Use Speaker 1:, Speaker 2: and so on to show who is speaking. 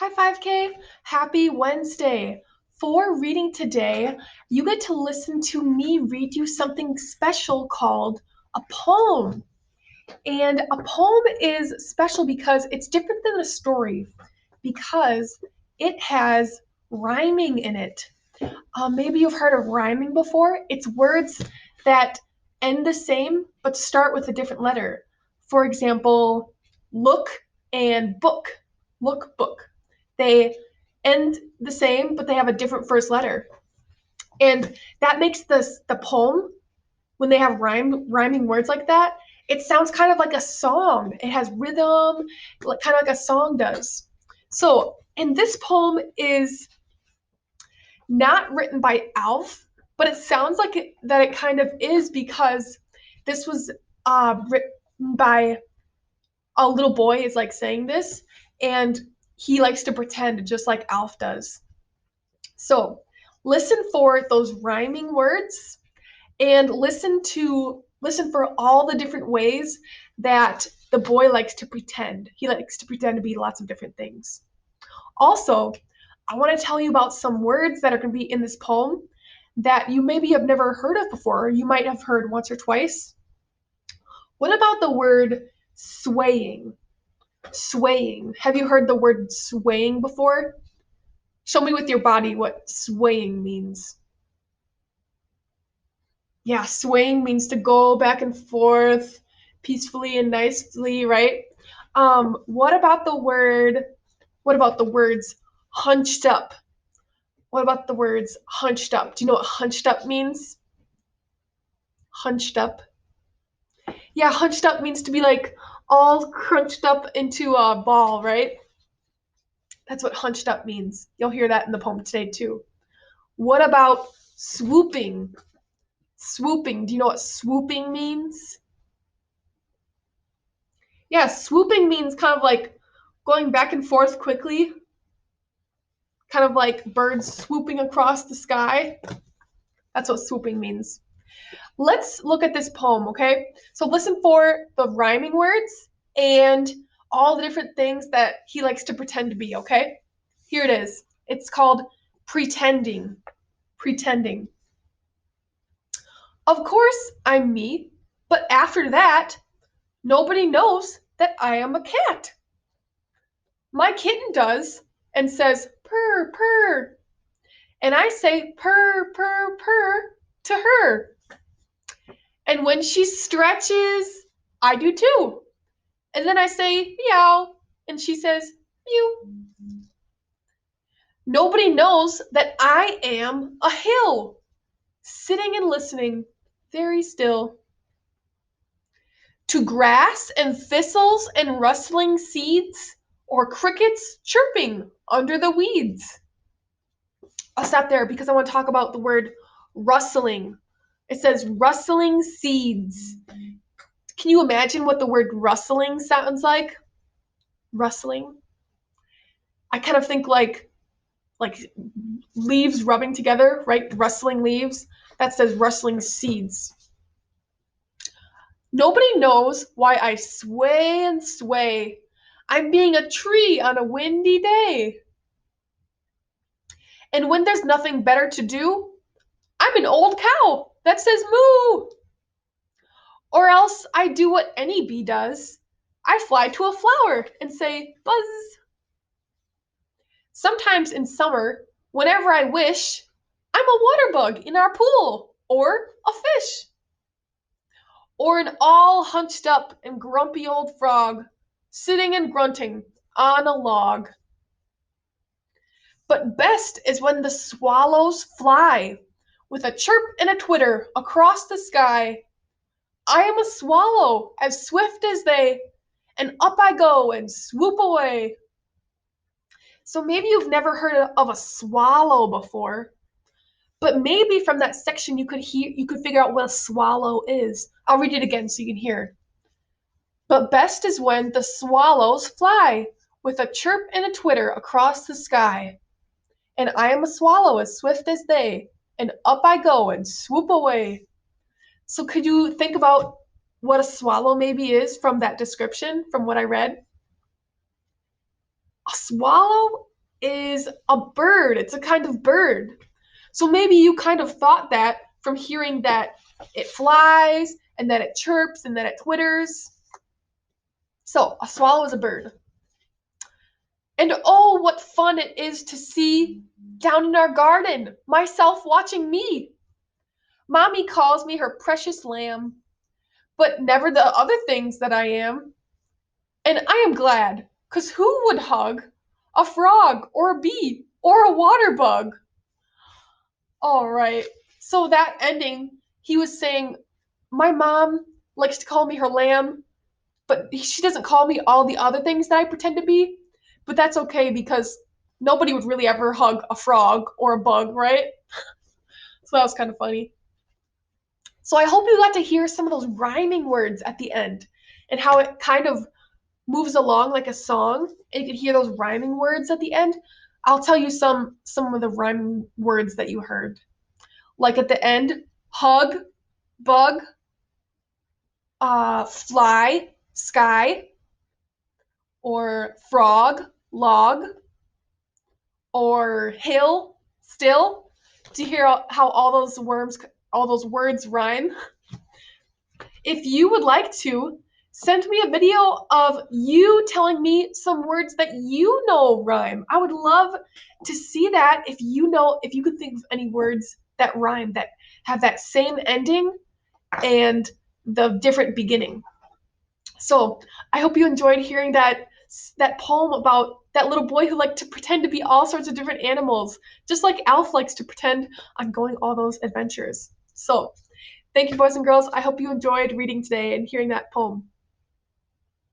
Speaker 1: Hi 5K, happy Wednesday. For reading today, you get to listen to me read you something special called a poem. And a poem is special because it's different than a story because it has rhyming in it. Maybe you've heard of rhyming before. It's words that end the same but start with a different letter. For example, look and book. Look, book. They end the same, but they have a different first letter. And that makes the poem, when they have rhyming words like that, it sounds kind of like a song. It has rhythm, kind of like a song does. So, and this poem is not written by Alf, but it sounds like that it kind of is because this was written by a little boy is like saying this, and he likes to pretend just like Alf does. So listen for those rhyming words and listen for all the different ways that the boy likes to pretend. He likes to pretend to be lots of different things. Also, I want to tell you about some words that are going to be in this poem that you maybe have never heard of before. You might have heard once or twice. What about the word swaying? Swaying. Have you heard the word swaying before? Show me with your body what swaying means. Yeah, swaying means to go back and forth peacefully and nicely, right? What about what about the words hunched up? What about the words hunched up? Do you know what hunched up means? Hunched up. Yeah, hunched up means to be like all crunched up into a ball, right? That's what hunched up means. You'll hear that in the poem today too. What about swooping? Swooping. Do you know what swooping means? Yeah, swooping means kind of like going back and forth quickly, kind of like birds swooping across the sky. That's what swooping means. Let's look at this poem, okay? So listen for the rhyming words and all the different things that he likes to pretend to be, okay? Here it is. It's called pretending. Pretending. Of course, I'm me, but after that, nobody knows that I am a cat. My kitten does and says purr, purr. And I say purr, purr, purr to her. And when she stretches, I do too. And then I say meow, and she says mew. Nobody knows that I am a hill, sitting and listening very still to grass and thistles and rustling seeds, or crickets chirping under the weeds. I'll stop there because I want to talk about the word rustling. It says rustling seeds. Can you imagine what the word rustling sounds like? Rustling. I kind of think like leaves rubbing together, right? Rustling leaves. That says rustling seeds. Nobody knows why I sway and sway. I'm being a tree on a windy day. And when there's nothing better to do, I'm an old cow that says moo. Or else I do what any bee does. I fly to a flower and say buzz. Sometimes in summer, whenever I wish, I'm a water bug in our pool, or a fish, or an all hunched up and grumpy old frog, sitting and grunting on a log. But best is when the swallows fly, with a chirp and a twitter across the sky. I am a swallow as swift as they, and up I go and swoop away. So maybe you've never heard of a swallow before, but maybe from that section you could figure out what a swallow is. I'll read it again so you can hear. But best is when the swallows fly, with a chirp and a twitter across the sky. And I am a swallow as swift as they, and up I go and swoop away. So could you think about what a swallow maybe is from that description, from what I read? A swallow is a bird. It's a kind of bird. So maybe you kind of thought that from hearing that it flies and that it chirps and that it twitters. So a swallow is a bird. And oh, what fun it is to see down in our garden myself watching me. Mommy calls me her precious lamb, but never the other things that I am. And I am glad, 'cause who would hug a frog or a bee or a water bug? All right. So that ending, he was saying, my mom likes to call me her lamb, but she doesn't call me all the other things that I pretend to be. But that's okay because nobody would really ever hug a frog or a bug, right? So that was kind of funny. So I hope you got to hear some of those rhyming words at the end and how it kind of moves along like a song and you can hear those rhyming words at the end. I'll tell you some of the rhyming words that you heard. Like at the end, hug, bug, fly, sky, or frog, log, or hill, still. Do you hear how all those words rhyme? If you would like to, send me a video of you telling me some words that you know rhyme. I would love to see that if you could think of any words that rhyme, that have that same ending and the different beginning. So I hope you enjoyed hearing that poem about that little boy who liked to pretend to be all sorts of different animals, just like Alf likes to pretend on going all those adventures. So thank you, boys and girls. I hope you enjoyed reading today and hearing that poem.